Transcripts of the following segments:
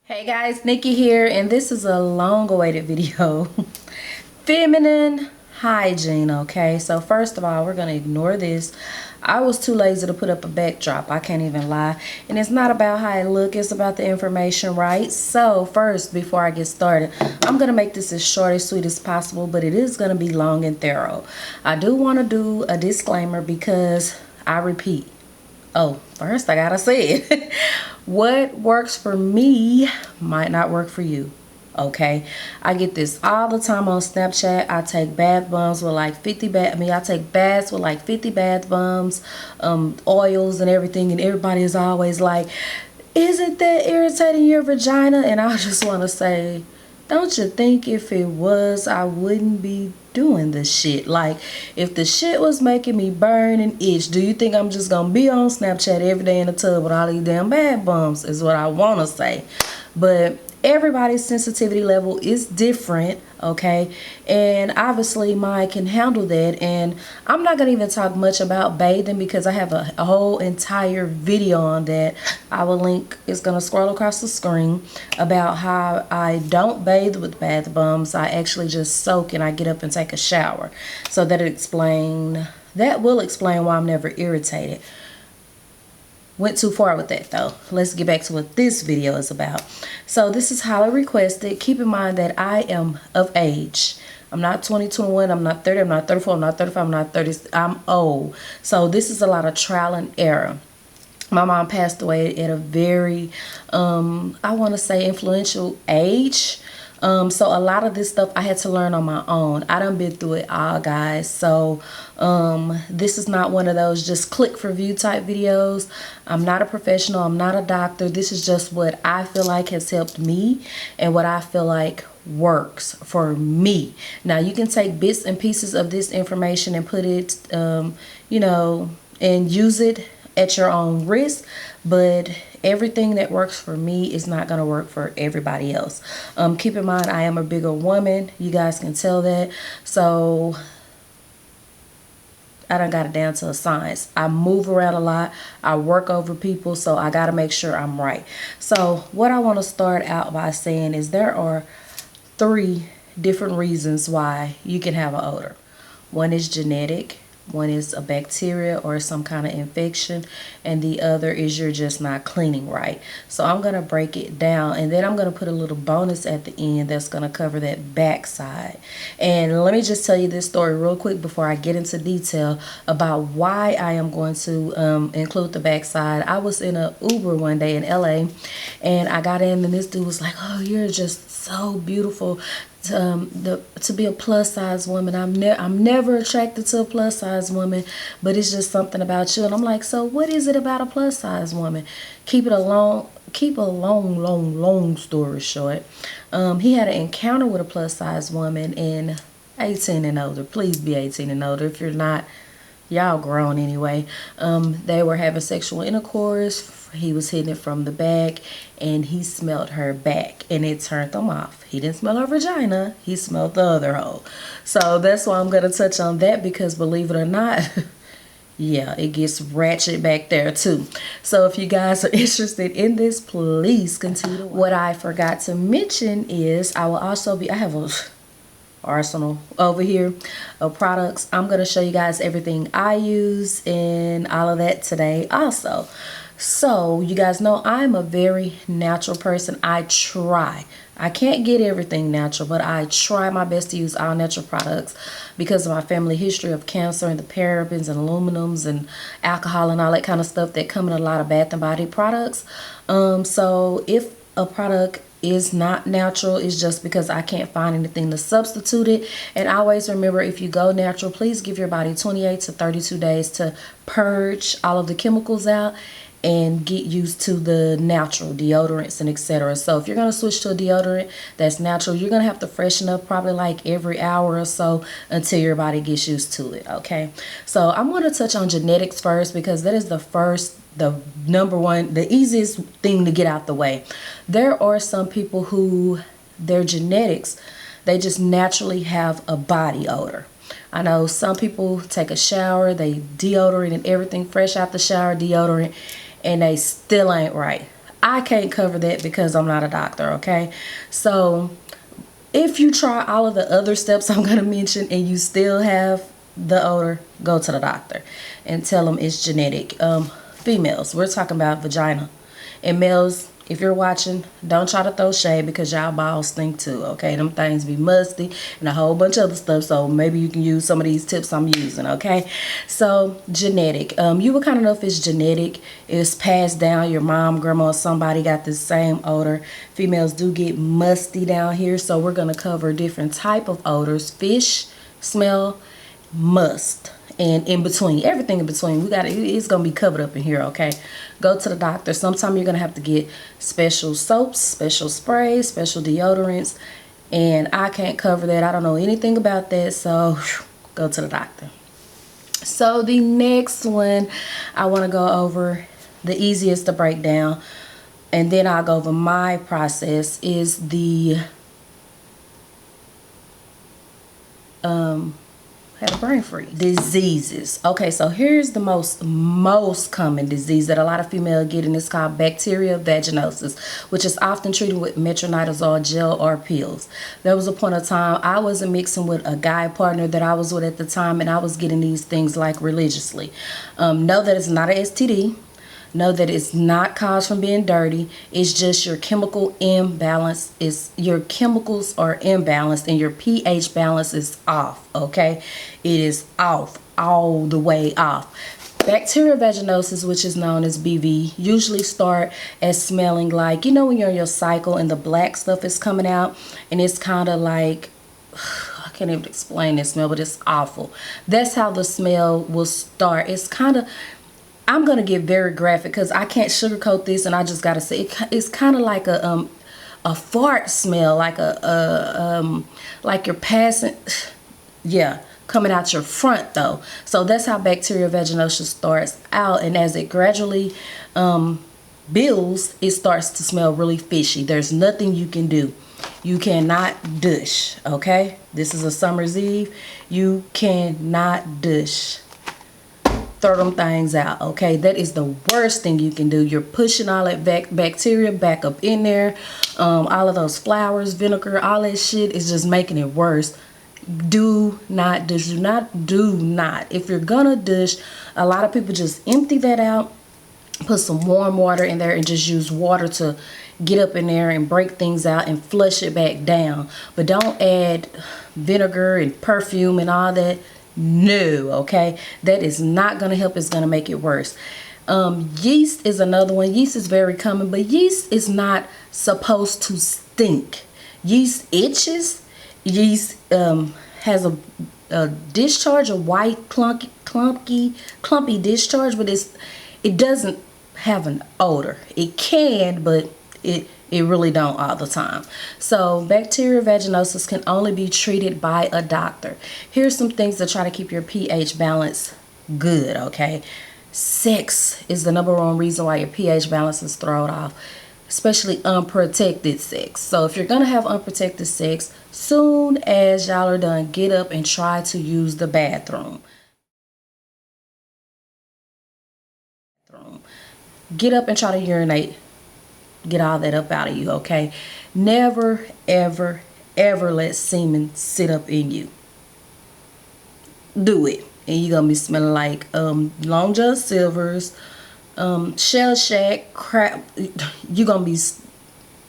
Hey guys, Nikki here, and this is a long-awaited video. Feminine hygiene, okay? So first of all, we're gonna ignore this. I was too lazy to put up a backdrop, I can't even lie. And it's not about how I look, it's about the information, right? So first, before I get started, I'm gonna make this as short and sweet as possible, but it is gonna be long and thorough. I do wanna do a disclaimer because I repeat. Oh, first I gotta say it. What works for me might not work for you. Okay, I get this all the time on Snapchat. I take bath bombs with like 50 bath. I take baths with like 50 bath bombs, oils and everything, and everybody is always like, "Isn't that irritating your vagina?" And I just want to say, don't you think if it was, I wouldn't be doing this shit? Like, if the shit was making me burn and itch, do you think I'm just gonna be on Snapchat every day in the tub with all these damn bath bombs? Is what I want to say. But everybody's sensitivity level is different, okay? And obviously mine can handle that. And I'm not gonna even talk much about bathing because I have a whole entire video on that. I will link, it's gonna scroll across the screen, about how I don't bathe with bath bombs. I actually just soak and I get up and take a shower. So that will explain why I'm never irritated. Went too far with that though. Let's get back to what this video is about. So this is highly requested. Keep in mind that I am of age. I'm not 20, 21, I'm not 30, I'm not 34, I'm not 35, I'm not 30, I'm old. So this is a lot of trial and error. My mom passed away at a very, I want to say influential age. So a lot of this stuff I had to learn on my own. I done been through it all, guys. So this is not one of those just click for view type videos. I'm not a professional. I'm not a doctor. This is just what I feel like has helped me and what I feel like works for me. Now you can take bits and pieces of this information and put it, you know, and use it at your own risk, but everything that works for me is not going to work for everybody else. Keep in mind, I am a bigger woman. You guys can tell that. So I done got it down to a science. I move around a lot. I work over people, so I got to make sure I'm right. So what I want to start out by saying is there are 3 different reasons why you can have an odor. One is genetic. One is a bacteria or some kind of infection, and the other is you're just not cleaning right. So I'm going to break it down, and then I'm going to put a little bonus at the end that's going to cover that backside. And let me just tell you this story real quick before I get into detail about why I am going to include the backside. I was in a Uber one day in LA, and I got in, and this dude was like, "Oh, you're just so beautiful to be a plus size woman. I'm never attracted to a plus size woman, but it's just something about you." And I'm like, "So what is it about a plus size woman?" Keep a long story short, he had an encounter with a plus size woman, and 18 and older. Please be 18 and older. If you're not, y'all grown anyway. They were having sexual intercourse. He was hitting it from the back, and he smelled her back, and it turned him off. He didn't smell her vagina. He smelled the other hole. So that's why I'm going to touch on that, because believe it or not, yeah, it gets ratchet back there too. So if you guys are interested in this, please continue to watch. What I forgot to mention is I have a arsenal over here of products. I'm going to show you guys everything I use and all of that today also. So you guys know I'm a very natural person. I try. I can't get everything natural, but I try my best to use all natural products because of my family history of cancer and the parabens and aluminums and alcohol and all that kind of stuff that come in a lot of Bath and Body products. So if a product is not natural, it's just because I can't find anything to substitute it. And always remember, if you go natural, please give your body 28 to 32 days to purge all of the chemicals out and get used to the natural deodorants and etc. So if you're going to switch to a deodorant that's natural, you're going to have to freshen up probably like every hour or so until your body gets used to it. Okay, so I'm going to touch on genetics first because that is the number one, the easiest thing to get out the way. There are some people who their genetics, they just naturally have a body odor. I know some people take a shower, they deodorant and everything fresh out the shower, deodorant, and they still ain't right. I can't cover that because I'm not a doctor, okay? So if you try all of the other steps I'm gonna mention and you still have the odor, go to the doctor and tell them it's genetic. Females, we're talking about vagina. And males, if you're watching, don't try to throw shade because y'all balls stink too, okay? Them things be musty and a whole bunch of other stuff, so maybe you can use some of these tips I'm using, okay? So, genetic. You would kind of know if it's genetic. It's passed down. Your mom, grandma, somebody got the same odor. Females do get musty down here, so we're going to cover different type of odors. Fish, smell, must. And in between, everything in between, it's gonna be covered up in here, okay? Go to the doctor. Sometimes you're gonna have to get special soaps, special sprays, special deodorants, and I can't cover that. I don't know anything about that, so go to the doctor. So the next one I want to go over, the easiest to break down, and then I'll go over my process, is the had a brain freeze. Diseases. Okay, so here's the most common disease that a lot of females get, and it's called bacterial vaginosis, which is often treated with metronidazole gel or pills. There was a point of time I wasn't mixing with a guy partner that I was with at the time, and I was getting these things like religiously. Know that it's not an STD. Know that it's not caused from being dirty. It's just your chemical imbalance. Your chemicals are imbalanced and your pH balance is off, okay? It is off, all the way off. Bacterial vaginosis, which is known as BV, usually start as smelling like, you know, when you're on your cycle and the black stuff is coming out, and it's kind of like, I can't even explain this smell, but it's awful. That's how the smell will start. It's kind of, I'm gonna get very graphic because I can't sugarcoat this, and I just gotta say it's kind of like a fart smell, like like you're passing, yeah, coming out your front though. So that's how bacterial vaginosis starts out, and as it gradually builds, it starts to smell really fishy. There's nothing you can do. You cannot douche, okay? This is a summer's eve. You cannot douche. Throw them things out, okay? That is the worst thing you can do. You're pushing all that bacteria back up in there. All of those flowers, vinegar, all that shit is just making it worse. Do not douche. Do not. If you're gonna douche, a lot of people just empty that out, put some warm water in there, and just use water to get up in there and break things out and flush it back down. But don't add vinegar and perfume and all that. No, okay? That is not going to help. It's going to make it worse. Yeast is another one. Yeast is very common, but yeast is not supposed to stink. Yeast itches. Yeast has a discharge, a white clumpy discharge, but it doesn't have an odor. It can, but it really don't all the time. So bacterial vaginosis can only be treated by a doctor. Here's some things to try to keep your pH balance good, okay? Sex is the #1 reason why your pH balance is thrown off, especially unprotected sex. So if you're gonna have unprotected sex, soon as y'all are done, get up and try to use the bathroom. Get up and try to urinate. Get all that up out of you, okay? Never, ever, ever let semen sit up in you. Do it, and you're gonna be smelling like Long John Silver's, Shell Shack, crap. You're gonna be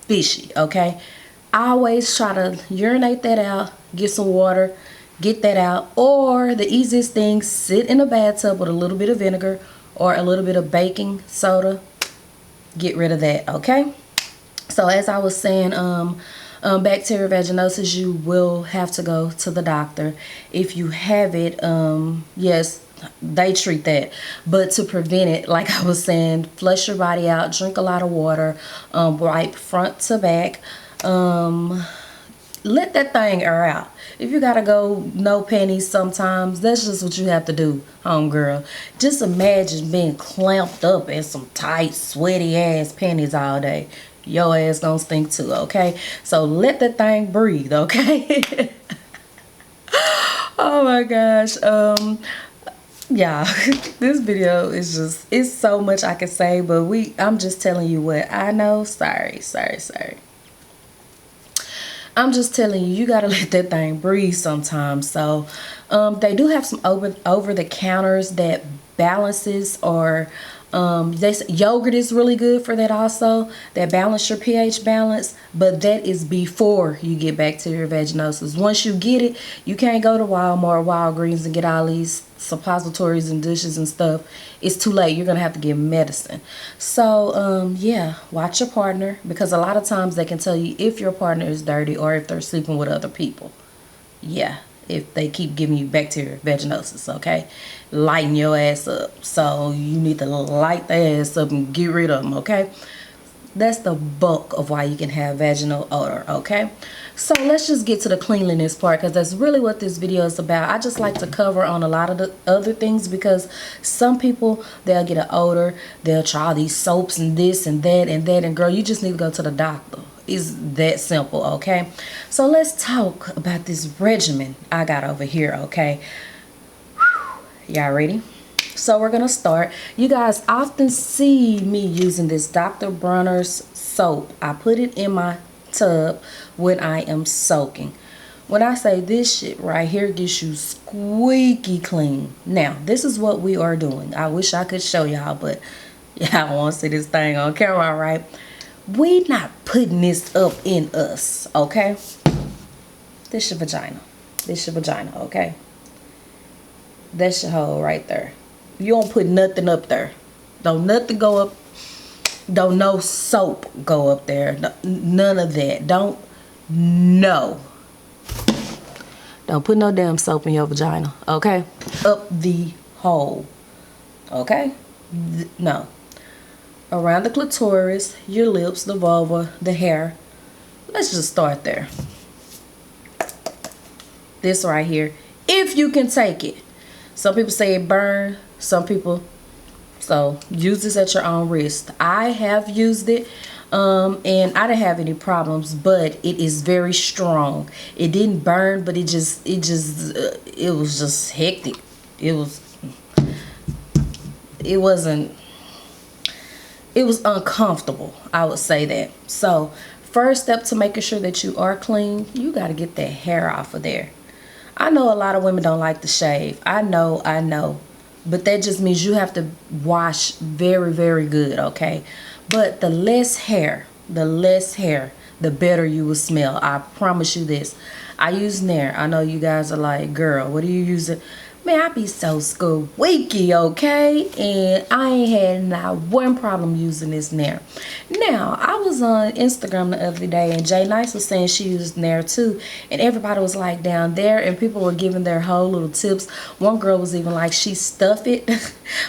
fishy, okay? Always try to urinate that out, get some water, get that out. Or the easiest thing, sit in a bathtub with a little bit of vinegar or a little bit of baking soda. Get rid of that, okay? So as I was saying, bacterial vaginosis, you will have to go to the doctor. If you have it, yes, they treat that. But to prevent it, like I was saying, flush your body out, drink a lot of water, wipe front to back, let that thing air out. If you gotta go no panties sometimes, that's just what you have to do, homegirl. Just imagine being clamped up in some tight, sweaty ass panties all day. Your ass gonna stink too, okay? So let that thing breathe, okay? Oh my gosh. Yeah, this video is just, it's so much I can say, but I'm just telling you what I know. Sorry. I'm just telling you, you gotta let that thing breathe sometimes. So they do have some over the counters that balances, or yogurt is really good for that also, that balance your pH balance, but that is before you get bacterial vaginosis. Once you get it, you can't go to Walmart, Walgreens and get all these suppositories and dishes and stuff. It's too late. You're gonna have to get medicine. So yeah, watch your partner, because a lot of times they can tell you if your partner is dirty or if they're sleeping with other people. Yeah, if they keep giving you bacterial vaginosis, okay? Lighten your ass up. So you need to light the ass up and get rid of them, okay? That's the bulk of why you can have vaginal odor, okay? So let's just get to the cleanliness part, because that's really what this video is about. I just like to cover on a lot of the other things, because some people, they'll get an odor, they'll try all these soaps and this and that and that, and girl, you just need to go to the doctor. It's that simple, okay? So let's talk about this regimen I got over here, okay? Y'all ready? So we're gonna start. You guys often see me using this Dr. Bronner's soap. I put it in my tub when I am soaking. When I say this shit right here gets you squeaky clean. Now, this is what we are doing. I wish I could show y'all, but y'all won't see this thing on camera, right? We not putting this up in us, okay? This your vagina. This your vagina, okay? That's your hole right there. You don't put nothing up there. Don't nothing go up. Don't no soap go up there. None of that. Don't put no damn soap in your vagina, okay? Up the hole, okay? No. Around the clitoris, your lips, the vulva, the hair. Let's just start there. This right here, if you can take it. Some people say it burn, some people, so use this at your own risk. I have used it and I didn't have any problems, but it is very strong. It didn't burn, but it was just hectic. It was uncomfortable, I would say that. So first step to making sure that you are clean, you got to get that hair off of there. I know a lot of women don't like to shave. I know. But that just means you have to wash very, very good, okay? But the less hair, the better you will smell. I promise you this. I use Nair. I know you guys are like, girl, what are you using? Man, I be so squeaky, okay? And I ain't had not one problem using this Nair. Now, I was on Instagram the other day, and Jay Nice was saying she used Nair too. And everybody was like down there, and people were giving their whole little tips. One girl was even like, she stuffed it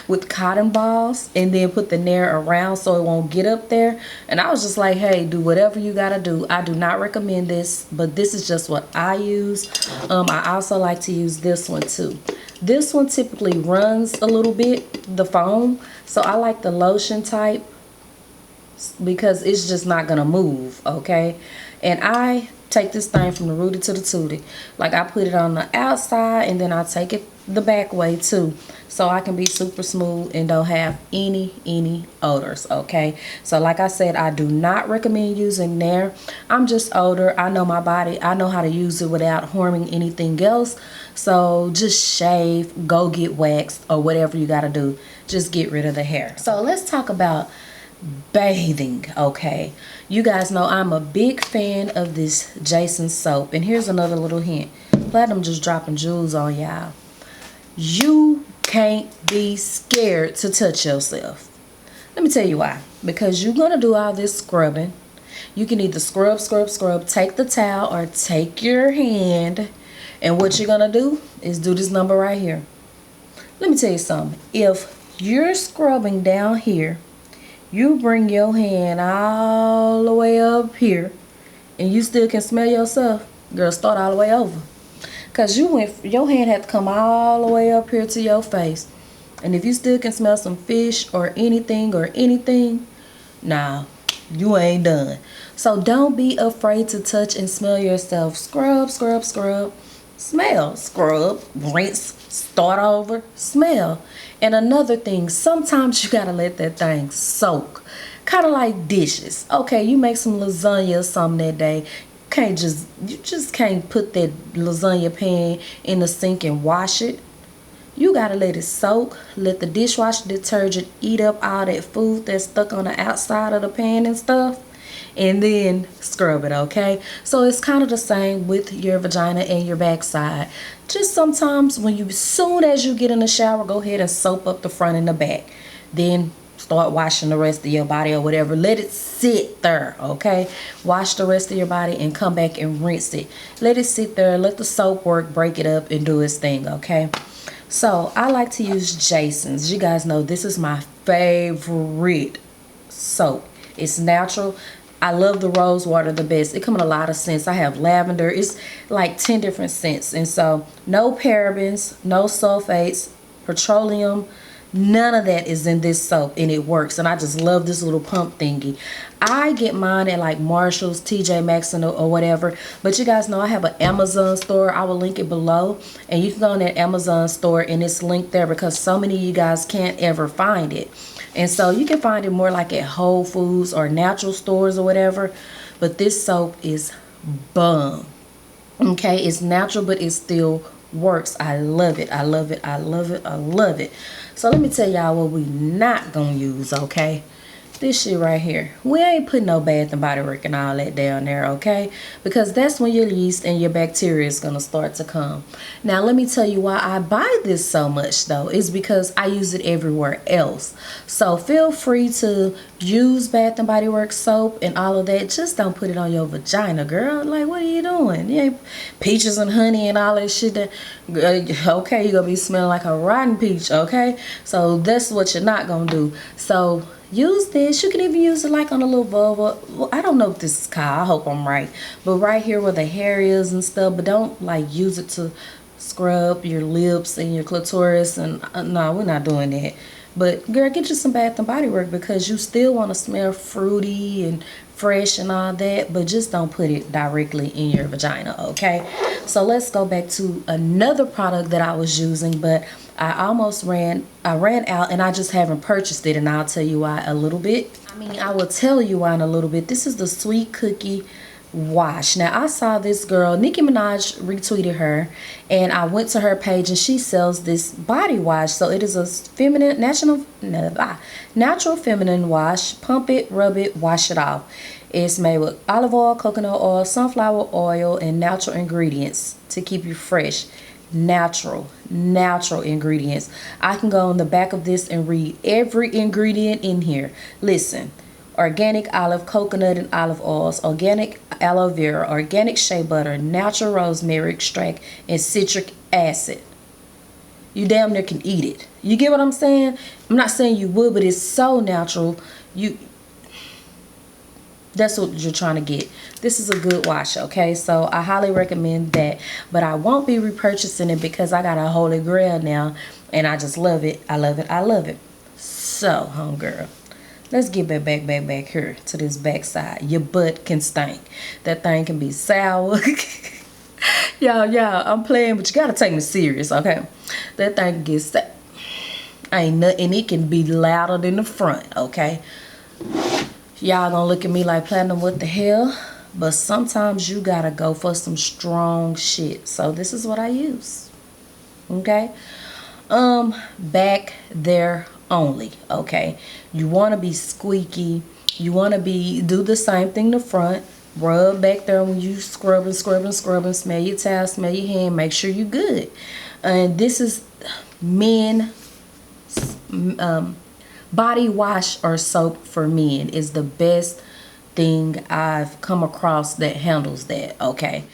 with cotton balls and then put the Nair around so it won't get up there. And I was just like, hey, do whatever you gotta do. I do not recommend this, but this is just what I use. I also like to use this one too. This one typically runs a little bit, the foam, so I like the lotion type because it's just not gonna move, okay? And I take this thing from the rooty to the tooty. Like, I put it on the outside and then I take it the back way too, so I can be super smooth and don't have any odors, okay? So like I said, I do not recommend using Nair. I'm just older. I know my body. I know how to use it without harming anything else. So just shave, go get waxed, or whatever you gotta do. Just get rid of the hair. So let's talk about bathing, okay? You guys know I'm a big fan of this Jason soap. And here's another little hint. Platinum just dropping jewels on y'all. You can't be scared to touch yourself. Let me tell you why. Because you're gonna do all this scrubbing. You can either scrub, take the towel, or take your hand, and what you're gonna do is do this number right here. Let me tell you something. If you're scrubbing down here, you bring your hand all the way up here, and you still can smell yourself, girl, start all the way over. Because your hand had to come all the way up here to your face. And if you still can smell some fish or anything, nah, you ain't done. So don't be afraid to touch and smell yourself. Scrub. smell. Scrub, rinse, start over, smell. And another thing, sometimes you gotta let that thing soak. Kind of like dishes. Okay, you make some lasagna or something that day. You just can't put that lasagna pan in the sink and wash it. You gotta let it soak, let the dishwasher detergent eat up all that food that's stuck on the outside of the pan and stuff, and then scrub it, okay? So it's kind of the same with your vagina and your backside. Just sometimes soon as you get in the shower, go ahead and soap up the front and the back. Then start washing the rest of your body or whatever. Let it sit there, okay? Wash the rest of your body and come back and rinse it. Let it sit there, let the soap work, break it up and do its thing, okay? So I like to use Jason's. You guys know this is my favorite soap. It's natural. I love the rose water the best. It comes in a lot of scents. I have lavender. It's like 10 different scents. And so no parabens, no sulfates, petroleum, none of that is in this soap, and it works. And I just love this little pump thingy. I get mine at like Marshall's, TJ Maxx, or whatever. But you guys know I have an Amazon store. I will link it below. And you can go in that Amazon store and it's linked there because so many of you guys can't ever find it. And so you can find it more like at Whole Foods or natural stores or whatever. But this soap is bomb. Okay, it's natural, but it still works. I love it. I love it. I love it. I love it. So let me tell y'all what we not gonna use, okay? This shit right here. We ain't putting no Bath and Body Works and all that down there, okay? Because that's when your yeast and your bacteria is gonna start to come. Now let me tell you why I buy this so much though. It's because I use it everywhere else. So feel free to use Bath and Body Works soap and all of that. Just don't put it on your vagina, girl. Like, what are you doing? You ain't peaches and honey and all that shit that, okay, you're gonna be smelling like a rotten peach, okay? So that's what you're not gonna do. So use this. You can even use it like on a little vulva. Well, I don't know what this is called. I hope I'm right. But right here where the hair is and stuff. But don't like use it to scrub your lips and your clitoris. And no, we're not doing that. But girl, get you some Bath and Body Works because you still want to smell fruity and fresh and all that. But just don't put it directly in your vagina, okay? So let's go back to another product that I was using, but I ran out and I just haven't purchased it, and I'll tell you why a little bit. I will tell you why in a little bit. This is the Sweet Cookie Wash. Now I saw this girl, Nicki Minaj retweeted her, and I went to her page and she sells this body wash. So it is a feminine, natural feminine wash. Pump it, rub it, wash it off. It's made with olive oil, coconut oil, sunflower oil, and natural ingredients to keep you fresh. Natural ingredients. I can go on the back of this and read every ingredient in here. Listen: organic olive, coconut and olive oils, organic aloe vera, organic shea butter, natural rosemary extract, and citric acid. You damn near can eat it. You get what I'm saying? I'm not saying you would, but it's so natural. That's what you're trying to get. This is a good wash, okay? So I highly recommend that. But I won't be repurchasing it because I got a holy grail now. And I just love it. I love it. I love it. So, homegirl, let's get back here to this backside. Your butt can stink. That thing can be sour. Y'all, I'm playing, but you gotta take me serious, okay? That thing gets sick. Ain't nothing. And it can be louder than the front, okay? Y'all gonna look at me like, Platinum, what the hell? But sometimes you gotta go for some strong shit. So this is what I use. Okay? Back there only. Okay? You wanna be squeaky. You wanna do the same thing in the front. Rub back there when you scrubbing. Smell your towel, smell your hand. Make sure you good. And this is men body wash or soap for men is the best thing I've come across that handles that, okay?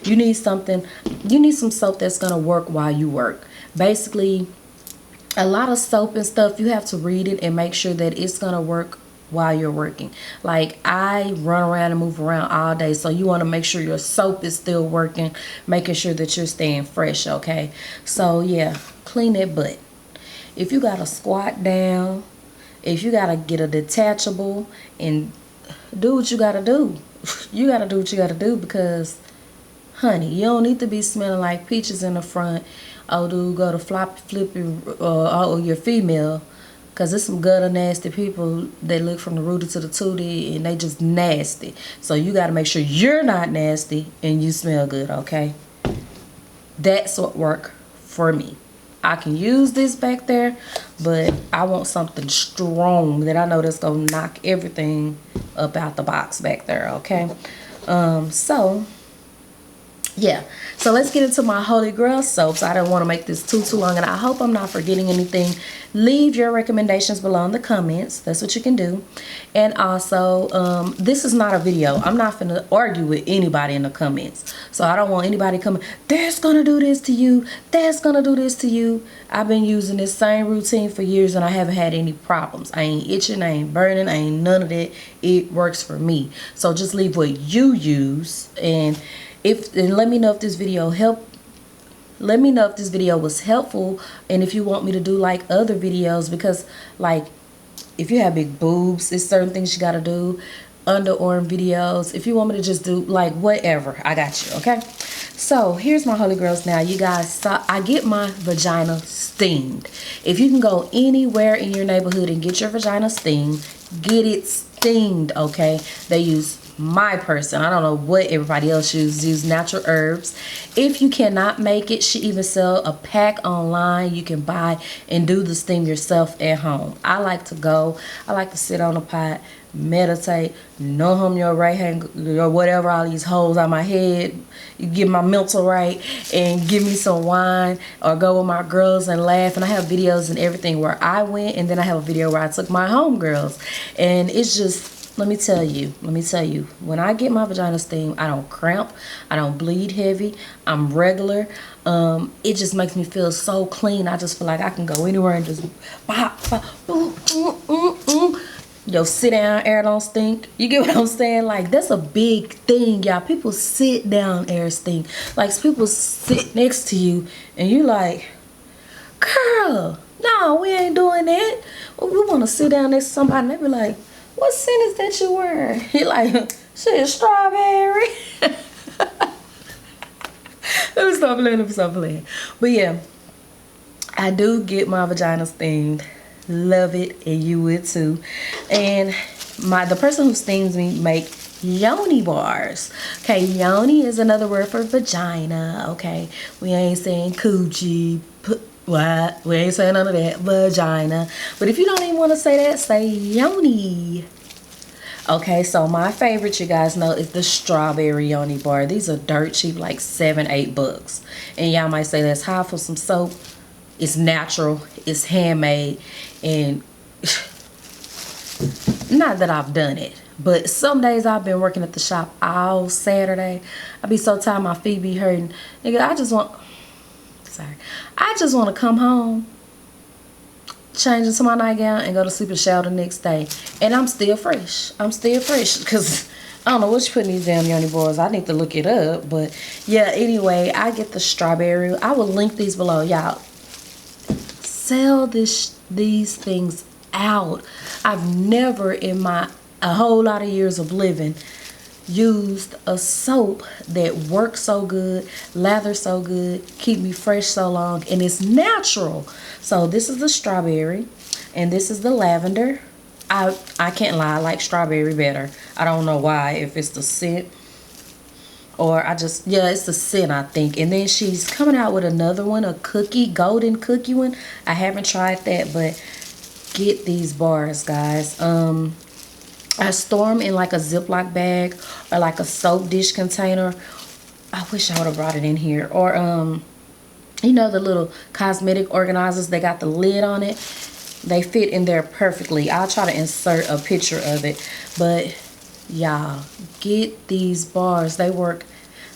You need some soap that's gonna work while you work. Basically, a lot of soap and stuff, you have to read it and make sure that it's gonna work while you're working. Like, I run around and move around all day, so you want to make sure your soap is still working, making sure that you're staying fresh, okay? So yeah, clean that butt. If you gotta squat down, if you gotta get a detachable and do what you gotta do, you gotta do what you gotta do, because honey, you don't need to be smelling like peaches in the front. Oh, dude, go to floppy flippy, oh, you're female. Because there's some gutter nasty people that look from the rooty to the tootie, and they just nasty. So you got to make sure you're not nasty and you smell good, okay? That's what worked for me. I can use this back there, but I want something strong that I know that's going to knock everything up out the box back there, okay? So yeah, so let's get into my holy grail soaps. I don't want to make this too long, and I hope I'm not forgetting anything. Leave your recommendations below in the comments. That's what you can do. And also, this is not a video. I'm not finna argue with anybody in the comments, so I don't want anybody coming, that's gonna do this to you, that's gonna do this to you. I've been using this same routine for years, and I haven't had any problems. I ain't itching, I ain't burning, I ain't none of that. It works for me. So just leave what you use, and let me know if this video let me know if this video was helpful, and if you want me to do like other videos, because like if you have big boobs, there's certain things you got to do, underarm videos. If you want me to just do like whatever, I got you, okay? So here's my holy grails. Now you guys saw I get my vagina steamed. If you can go anywhere in your neighborhood and get your vagina steamed, get it steamed, okay? They use my person, I don't know what everybody else use natural herbs. If you cannot make it, she even sell a pack online you can buy and do the steam yourself at home. I like to sit on a pot, meditate, no hum your right hand or whatever, all these holes on my head, you get my mental right, and give me some wine, or go with my girls and laugh. And I have videos and everything where I went, and then I have a video where I took my homegirls, and it's just, let me tell you, when I get my vagina steamed, I don't cramp, I don't bleed heavy, I'm regular. It just makes me feel so clean. I just feel like I can go anywhere and just bop, bop, Yo, sit down, air don't stink. You get what I'm saying? Like, that's a big thing, y'all. People sit down, air stink. Like, people sit next to you, and you like, girl, no, we ain't doing that. We want to sit down next to somebody, and they be like, what scent is that you wearing? You're like, shit, strawberry. Let me stop playing. But yeah, I do get my vagina steamed. Love it, and you would too. And the person who steams me make yoni bars. Okay, yoni is another word for vagina. Okay, we ain't saying coochie. What? We ain't saying none of that. Vagina. But if you don't even want to say that, say yoni. Okay, so my favorite, you guys know, is the strawberry yoni bar. These are dirt cheap, like $7-8. And y'all might say that's high for some soap. It's natural, it's handmade, and not that I've done it, but some days I've been working at the shop all Saturday. I be so tired, my feet be hurting. Nigga, I just want to come home, change into my nightgown, and go to sleep and shower the next day. And I'm still fresh. Because I don't know what you put in these damn yoni bars. I need to look it up. But yeah, anyway, I get the strawberry. I will link these below. Y'all, sell these things out. I've never in a whole lot of years of living used a soap that works so good, lathers so good, keep me fresh so long, and it's natural. So this is the strawberry, and this is the lavender. I can't lie, I like strawberry better. I don't know why, if it's the scent or it's the scent, I think. And then she's coming out with another one, a golden cookie one. I haven't tried that, but get these bars, guys. I store them in like a Ziploc bag or like a soap dish container. I wish I would have brought it in here. Or, you know, the little cosmetic organizers, they got the lid on it. They fit in there perfectly. I'll try to insert a picture of it. But y'all, get these bars. They work.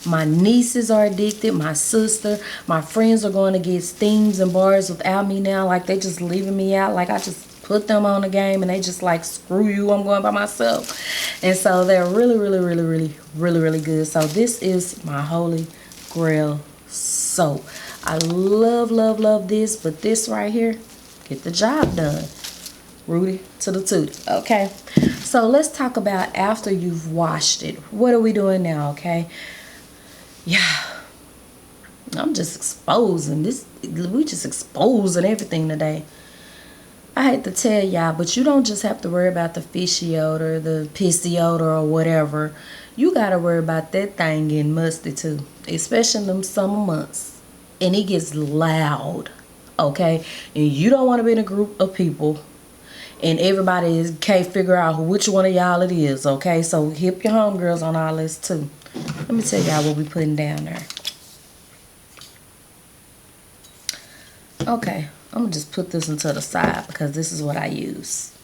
My nieces are addicted. My sister, my friends are going to get steams and bars without me now. Like, they just leaving me out. Like, I just put them on the game, and they just like, screw you, I'm going by myself. And so they're really good. So this is my holy grail soap. I love this, but this right here, get the job done. Rooty to the tooty. Okay, So let's talk about after you've washed it. What are we doing now, okay? Yeah. I'm just exposing this. We just exposing everything today. I hate to tell y'all, but you don't just have to worry about the fishy odor, the pissy odor, or whatever. You gotta worry about that thing getting musty too, especially in them summer months. And it gets loud, okay? And you don't want to be in a group of people and everybody can't figure out which one of y'all it is, okay? So hip your homegirls on all this too. Let me tell y'all what we putting down there. Okay, I'm gonna just put this into the side because this is what I use.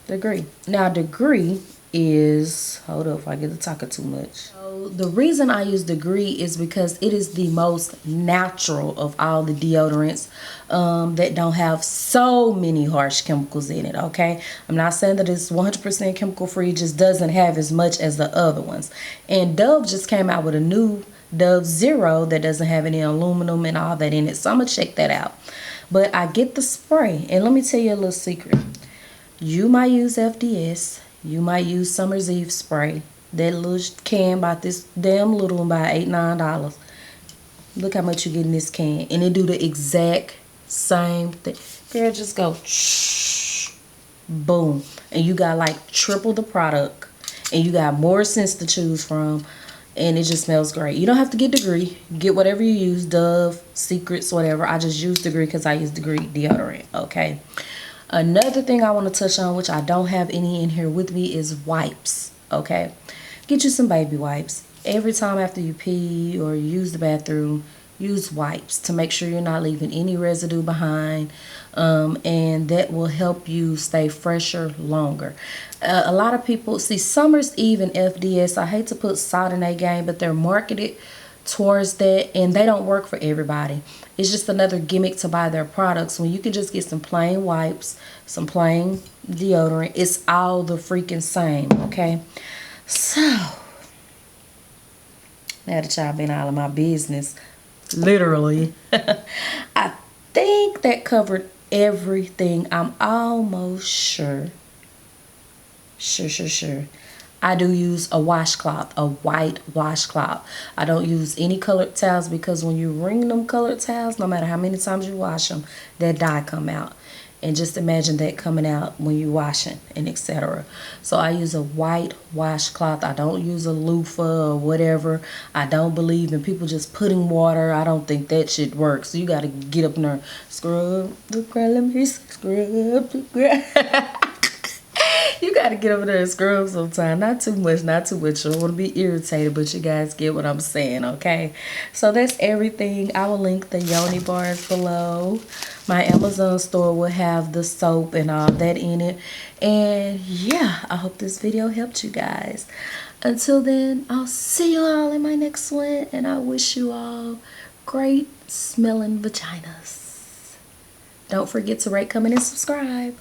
Degree. Now degree is, hold up if I get to talking too much. So the reason I use degree is because it is the most natural of all the deodorants that don't have so many harsh chemicals in it, okay? I'm not saying that it's 100% chemical free, it just doesn't have as much as the other ones. And Dove just came out with a new Dove Zero that doesn't have any aluminum and all that in it, so I'm gonna check that out. But I get the spray, and let me tell you a little secret. You might use FDS, you might use Summer's Eve spray. That little can, about this damn little one, by $8-9. Look how much you get in this can, and it do the exact same thing. Girl, just go shh, boom, and you got like triple the product, and you got more scents to choose from. And it just smells great. You don't have to get degree. Get whatever you use, Dove, Secrets, whatever. I just use degree because I use degree deodorant, okay? Another thing I want to touch on, which I don't have any in here with me, is wipes, okay? Get you some baby wipes. Every time after you pee or use the bathroom, use wipes to make sure you're not leaving any residue behind, and that will help you stay fresher longer. A lot of people see Summer's Eve and FDS, I hate to put salt in their game, but they're marketed towards that, and they don't work for everybody. It's just another gimmick to buy their products when you can just get some plain wipes, some plain deodorant. It's all the freaking same, okay? So now that y'all been out of my business, literally, I think that covered everything. I'm almost sure. Sure. I do use a washcloth, a white washcloth. I don't use any colored towels because when you wring them colored towels, no matter how many times you wash them, that dye come out. And just imagine that coming out when you washing and etc. So I use a white washcloth. I don't use a loofah or whatever. I don't believe in people just putting water. I don't think that shit works. So you got to get up in there, scrub the ground. Let me scrub the ground. You got to get over there and scrub sometime. Not too much, not too much. I don't want to be irritated, but you guys get what I'm saying, okay? So that's everything. I will link the Yoni bars below. My Amazon store will have the soap and all that in it. And yeah, I hope this video helped you guys. Until then, I'll see you all in my next one. And I wish you all great smelling vaginas. Don't forget to rate, comment, and subscribe.